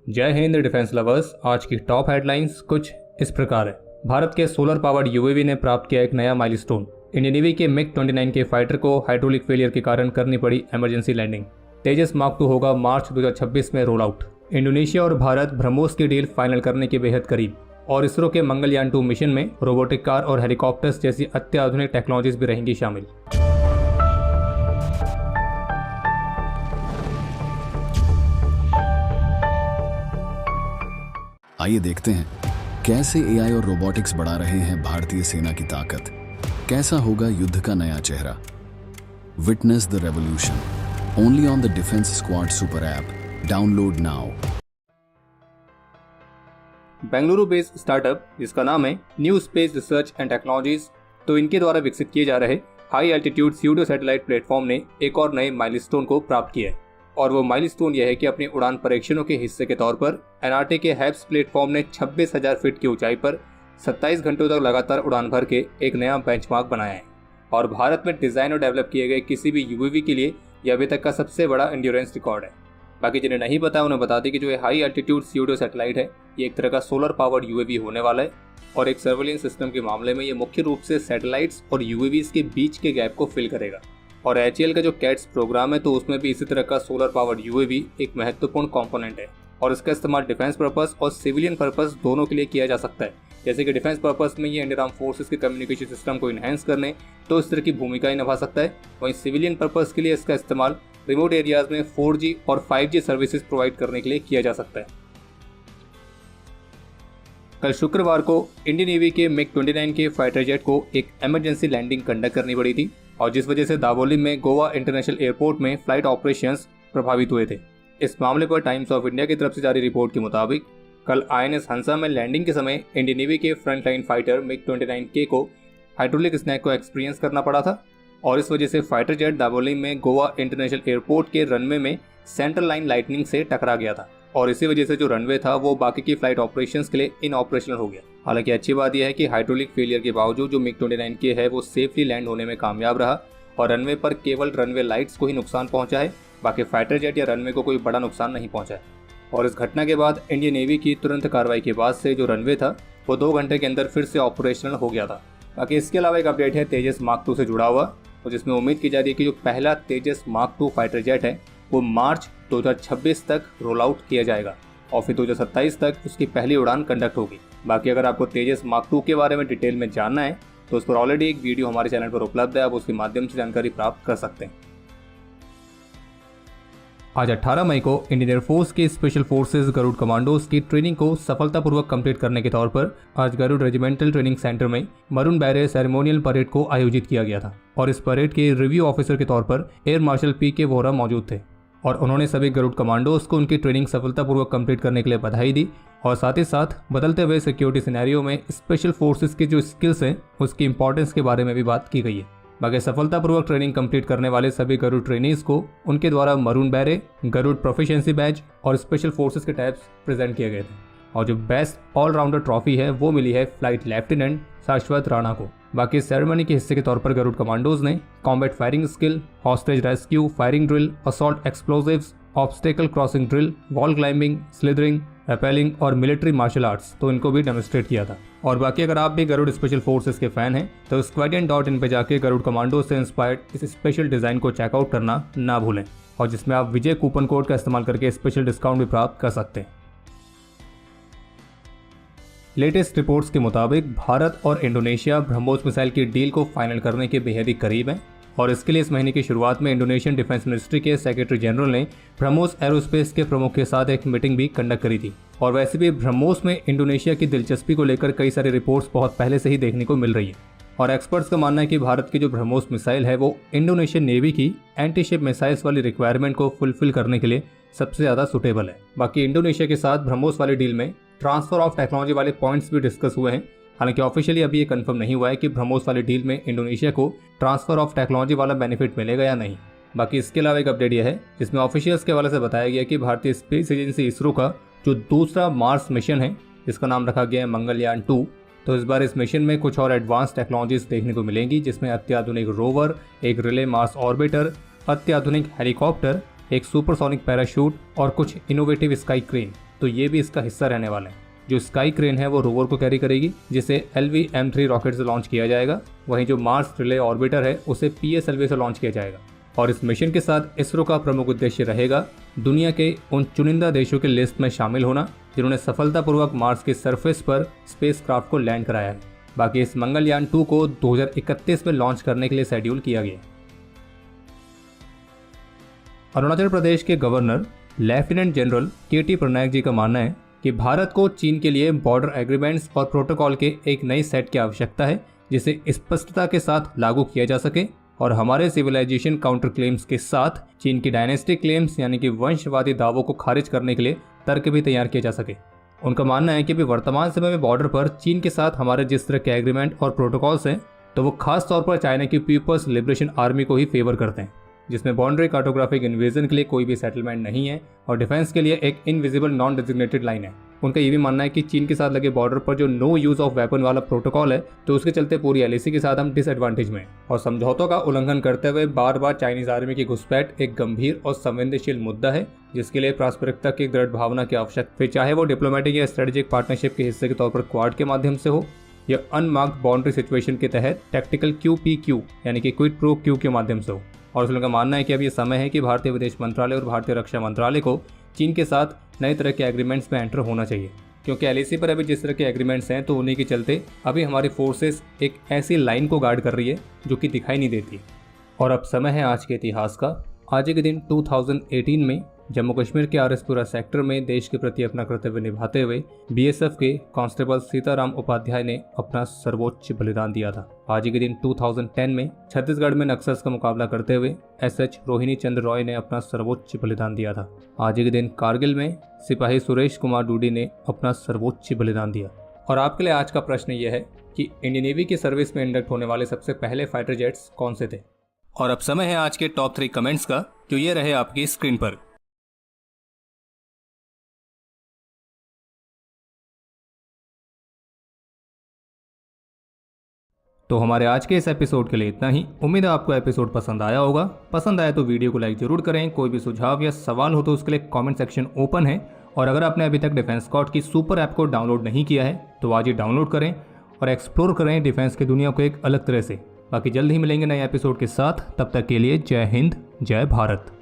जय Hind defence lovers. आज की टॉप हेडलाइंस कुछ इस प्रकार है। भारत के सोलर पावर्ड यूएवी ने प्राप्त किया एक नया माइलस्टोन। इंडियन नेवी के MiG-29 के फाइटर को हाइड्रोलिक फेलियर के कारण करनी पड़ी इमरजेंसी लैंडिंग। तेजस मार्क 2 होगा मार्च 2026 में रोल आउट। इंडोनेशिया और भारत ब्रह्मोस की डील फाइनल करने के बेहद करीब। और इसरो के मंगलयान 2 मिशन में रोबोटिक कार और हेलीकॉप्टर्स जैसी अत्याधुनिक टेक्नोलॉजीज भी रहेंगी शामिल। आइए देखते हैं कैसे एआई और रोबोटिक्स बढ़ा रहे हैं भारतीय सेना की ताकत। कैसा होगा युद्ध का नया चेहरा। Witness the revolution only on the defence squad super app. Download now. Bengaluru based startup जिसका नाम है new space research and technologies, तो इनके द्वारा विकसित किए जा रहे high altitude pseudo satellite platform ने एक और नए माइलस्टोन को प्राप्त किया है। और वो माइलस्टोन यह है कि अपनी उड़ान परीक्षणों के हिस्से के तौर पर एनआरटी के हैप्स प्लेटफॉर्म ने 26,000 फीट की ऊंचाई पर 27 घंटों तक लगातार उड़ान भर के एक नया बेंचमार्क बनाया है। और भारत में डिजाइन और डेवलप किए गए किसी भी यूएवी के लिए यह अभी तक का सबसे बड़ा एंड्योरेंस रिकॉर्ड है। बाकी जिन्हें नहीं पता उन्हें बता दें कि जो ये हाई एल्टीट्यूड स्यूडो सैटेलाइट है ये एक तरह का सोलर पावर्ड यूएवी होने वाला है। और एक सर्वेलेंस सिस्टम के मामले में ये मुख्य रूप से सैटेलाइट्स और यूएवीज के बीच के गैप को फिल करेगा। और HAL का जो कैट्स प्रोग्राम है तो उसमें भी इसी तरह का सोलर पावर्ड यूएवी एक महत्वपूर्ण कंपोनेंट है। और इसका इस्तेमाल डिफेंस पर्पस और सिविलियन पर्पस दोनों के लिए किया जा सकता है। जैसे कि डिफेंस पर्पस में ये इंडियन आर्म फोर्सेस के कम्युनिकेशन सिस्टम को इन्हेंस करने तो इस तरह की भूमिकाएं निभा सकता है। वहीं सिविलियन पर्पस के लिए इसका इस्तेमाल रिमोट एरियाज में 4G और 5G सर्विसेज प्रोवाइड करने के लिए किया जा सकता है। कल शुक्रवार को इंडियन नेवी के MiG-29 के फाइटर जेट को एक इमरजेंसी लैंडिंग कंडक्ट करनी पड़ी थी और जिस वजह से दावोली में गोवा इंटरनेशनल एयरपोर्ट में फ्लाइट ऑपरेशंस प्रभावित हुए थे। इस मामले पर टाइम्स ऑफ इंडिया की तरफ से जारी रिपोर्ट के मुताबिक कल INS हंसा में लैंडिंग के समय इंडियन नेवी के फ्रंटलाइन फाइटर MiG-29K को हाइड्रोलिक स्नैक को एक्सपीरियंस करना पड़ा था और इस वजह से फाइटर जेट दावोली में गोवा इंटरनेशनल एयरपोर्ट के रनवे में सेंट्रल लाइन लाइटनिंग से टकरा गया था। और इसी वजह से जो रनवे था वो बाकी की फ्लाइट ऑपरेशंस के लिए इनऑपरेशनल हो गया। हालांकि अच्छी बात यह है कि हाइड्रोलिक फेलियर के बावजूद जो MiG-29K है वो सेफली लैंड होने में कामयाब रहा और रनवे पर केवल रनवे लाइट्स को ही नुकसान पहुंचा है। बाकी फाइटर जेट या रनवे को कोई बड़ा नुकसान नहीं पहुंचा है। और इस घटना के बाद इंडियन नेवी की तुरंत कार्रवाई के बाद से जो रनवे था वो 2 घंटे के अंदर फिर से ऑपरेशनल हो गया था। बाकी इसके अलावा एक अपडेट है तेजस मार्क 2 से जुड़ा हुआ और जिसमें उम्मीद की जा रही है कि जो पहला तेजस मार्क 2 फाइटर जेट है वो मार्च 2026 तक रोल आउट किया जाएगा और फिर 2027 तक उसकी पहली उड़ान कंडक्ट होगी। बाकी अगर आपको तेजस मार्क 2 के बारे में डिटेल में जानना है तो उस पर ऑलरेडी एक वीडियो हमारे चैनल पर उपलब्ध है, आप उसके माध्यम से जानकारी प्राप्त कर सकते हैं। आज 18 मई को इंडियन एयरफोर्स के स्पेशल फोर्सेज गरुड़ कमांडोज की ट्रेनिंग को सफलतापूर्वक कंप्लीट करने के तौर पर आज गरुड़ रेजिमेंटल ट्रेनिंग सेंटर में मरून बैरे सेरेमोनियल परेड को आयोजित किया गया था। और इस परेड के रिव्यू ऑफिसर के तौर पर एयर मार्शल PK वोहरा मौजूद थे और उन्होंने सभी गरुड़ कमांडोज को उनकी ट्रेनिंग सफलतापूर्वक कंप्लीट करने के लिए बधाई दी और साथ ही साथ बदलते हुए सिक्योरिटी सिनेरियो में स्पेशल फोर्सेस की जो स्किल्स हैं उसकी इंपॉर्टेंस के बारे में भी बात की गई है। बाकी सफलतापूर्वक ट्रेनिंग कंप्लीट करने वाले सभी गरुड़ ट्रेनीज को उनके द्वारा मरून बैरे, गरुड़ प्रोफिशिएंसी बैज और स्पेशल फोर्सेस के टैब्स प्रेजेंट किए गए थे। और जो बेस्ट ऑलराउंडर ट्रॉफी है वो मिली है फ्लाइट लेफ्टिनेंट शाश्वत राणा को। बाकी सेरेमनी के हिस्से के तौर पर गरुड़ कमांडोज ने combat firing skill, hostage rescue, firing drill, assault explosives, obstacle crossing drill, wall climbing, slithering, rappelling और मिलिट्री मार्शल आर्ट्स तो इनको भी डेमोन्स्ट्रेट किया था। और बाकी अगर आप भी गरुड़ स्पेशल फोर्सेस के फैन हैं तो squadron.in पे जाके गरुड़ कमांडो से इंस्पायर्ड इस स्पेशल डिजाइन को चेकआउट करना ना भूलें और जिसमें आप विजय कूपन कोड का इस्तेमाल करके स्पेशल डिस्काउंट भी प्राप्त कर सकते हैं। लेटेस्ट रिपोर्ट्स के मुताबिक भारत और इंडोनेशिया ब्रह्मोस मिसाइल की डील को फाइनल करने के बेहद ही करीब हैं और इसके लिए इस महीने की शुरुआत में इंडोनेशियन डिफेंस मिनिस्ट्री के सेक्रेटरी जनरल ने ब्रह्मोस एरोस्पेस के प्रमुख के साथ एक मीटिंग भी कंडक्ट करी थी। और वैसे भी ब्रह्मोस में इंडोनेशिया की दिलचस्पी को लेकर कई सारी रिपोर्ट्स बहुत पहले से ही देखने को मिल रही है और एक्सपर्ट्स का मानना है कि भारत की जो ब्रह्मोस मिसाइल है वो इंडोनेशियन नेवी की एंटी शिप मिसाइल्स वाली रिक्वायरमेंट को फुलफिल करने के लिए सबसे ज़्यादा सुटेबल है। बाकी इंडोनेशिया के साथ ब्रह्मोस वाली डील में ट्रांसफर ऑफ टेक्नोलॉजी वाले पॉइंट्स भी डिस्कस हुए हैं। हालांकि ऑफिशियली अभी ये कंफर्म नहीं हुआ है कि ब्रह्मोस वाली डील में इंडोनेशिया को ट्रांसफर ऑफ टेक्नोलॉजी वाला बेनिफिट मिलेगा या नहीं। बाकी इसके अलावा एक अपडेट यह है जिसमें ऑफिशियल्स के हवाले से बताया गया कि भारतीय स्पेस एजेंसी इसरो का जो दूसरा मार्स मिशन है जिसका नाम रखा गया है मंगलयान 2, तो इस बार इस मिशन में कुछ और एडवांस टेक्नोलॉजीज देखने को मिलेंगी जिसमें अत्याधुनिक रोवर, एक रिले मार्स ऑर्बिटर, अत्याधुनिक हेलीकॉप्टर, एक सुपरसोनिक पैराशूट और कुछ इनोवेटिव स्काई क्रेन। तो ये भी इसका हिस्सा रहने वाले हैं। जो स्काई क्रेन है वो रोवर को कैरी करेगी, जिसे LV-M3 रॉकेट से लॉन्च किया जाएगा। वहीं जो मार्स रिले ऑर्बिटर है उसे PSLV से लॉन्च किया जाएगा। और इस मिशन के साथ इसरो का प्रमुख उद्देश्य रहेगा दुनिया के उन चुनिंदा देशों के लिस्ट में शामिल होना जिन्होंने सफलतापूर्वक मार्स के सरफेस पर स्पेसक्राफ्ट को लैंड कराया है। बाकी इस मंगलयान 2 को 2031 में लॉन्च करने के लिए शेड्यूल किया गया। अरुणाचल प्रदेश के governor lieutenant general KT Patnaik ji का मानना है कि भारत को चीन के लिए बॉर्डर एग्रीमेंट्स और प्रोटोकॉल के एक नए सेट की आवश्यकता है जिसे स्पष्टता के साथ लागू किया जा सके और हमारे सिविलाइजेशन काउंटर क्लेम्स के साथ चीन की डायनेस्टिक क्लेम्स यानी कि वंशवादी दावों को खारिज करने के लिए तर्क भी तैयार किया जा सके। उनका मानना है कि अभी वर्तमान समय में बॉर्डर पर चीन के साथ हमारे जिस तरह के एग्रीमेंट और प्रोटोकॉल्स हैं तो वो खास तौर पर चाइना की पीपल्स लिबरेशन आर्मी को ही फेवर करते हैं, जिसमें बाउंड्री कार्टोग्राफिक इन्वेजन के लिए कोई भी सेटलमेंट नहीं है और डिफेंस के लिए एक इनविजिबल नॉन डेजिग्नेटेड लाइन है। उनका ये भी मानना है कि चीन के साथ लगे बॉर्डर पर जो नो यूज ऑफ वेपन वाला प्रोटोकॉल है तो उसके चलते पूरी LAC के साथ हम डिसएडवांटेज में और समझौतों का उल्लंघन करते हुए बार बार चाइनीज आर्मी की घुसपैठ एक गंभीर और संवेदनशील मुद्दा है जिसके लिए पारस्परिकता की दृढ़ भावना की आवश्यकता, फिर चाहे वो डिप्लोमेटिक या स्ट्रेटेजिक पार्टनरशिप के हिस्से के तौर पर क्वाड के माध्यम से हो या अनमार्क्ड बाउंड्री सिचुएशन के तहत टैक्टिकल QPQ यानी कि क्विड प्रो क्यू के माध्यम से हो। और उनका मानना है कि अब ये समय है कि भारतीय विदेश मंत्रालय और भारतीय रक्षा मंत्रालय को चीन के साथ नए तरह के एग्रीमेंट्स में एंटर होना चाहिए, क्योंकि LAC पर अभी जिस तरह के एग्रीमेंट्स हैं तो उन्हीं के चलते अभी हमारी फोर्सेस एक ऐसी लाइन को गार्ड कर रही है जो कि दिखाई नहीं देती। और अब समय है आज के इतिहास का। आज के दिन 2018 में जम्मू कश्मीर के RSपुरा सेक्टर में देश के प्रति अपना कर्तव्य निभाते हुए BSF के कांस्टेबल सीताराम उपाध्याय ने अपना सर्वोच्च बलिदान दिया था। आज के दिन 2010 में छत्तीसगढ़ में नक्सल्स का मुकाबला करते हुए SH रोहिणी चंद्र रॉय ने अपना सर्वोच्च बलिदान दिया था। आज के दिन कारगिल में सिपाही सुरेश कुमार डूडी ने अपना सर्वोच्च बलिदान दिया। और आपके लिए आज का प्रश्न यह है कि इंडियन नेवी की सर्विस में इंडक्ट होने वाले सबसे पहले फाइटर जेट्स कौन से थे। और अब समय है आज के टॉप 3 कमेंट्स का, जो ये रहे आपकी स्क्रीन पर। तो हमारे आज के इस एपिसोड के लिए इतना ही। उम्मीद है आपको एपिसोड पसंद आया होगा। पसंद आया तो वीडियो को लाइक जरूर करें। कोई भी सुझाव या सवाल हो तो उसके लिए कमेंट सेक्शन ओपन है। और अगर आपने अभी तक डिफेंस स्कॉट की सुपर ऐप को डाउनलोड नहीं किया है तो आज ही डाउनलोड करें और एक्सप्लोर करें डिफेंस की दुनिया को एक अलग तरह से। बाकी जल्द ही मिलेंगे नए एपिसोड के साथ। तब तक के लिए जय हिंद, जय भारत।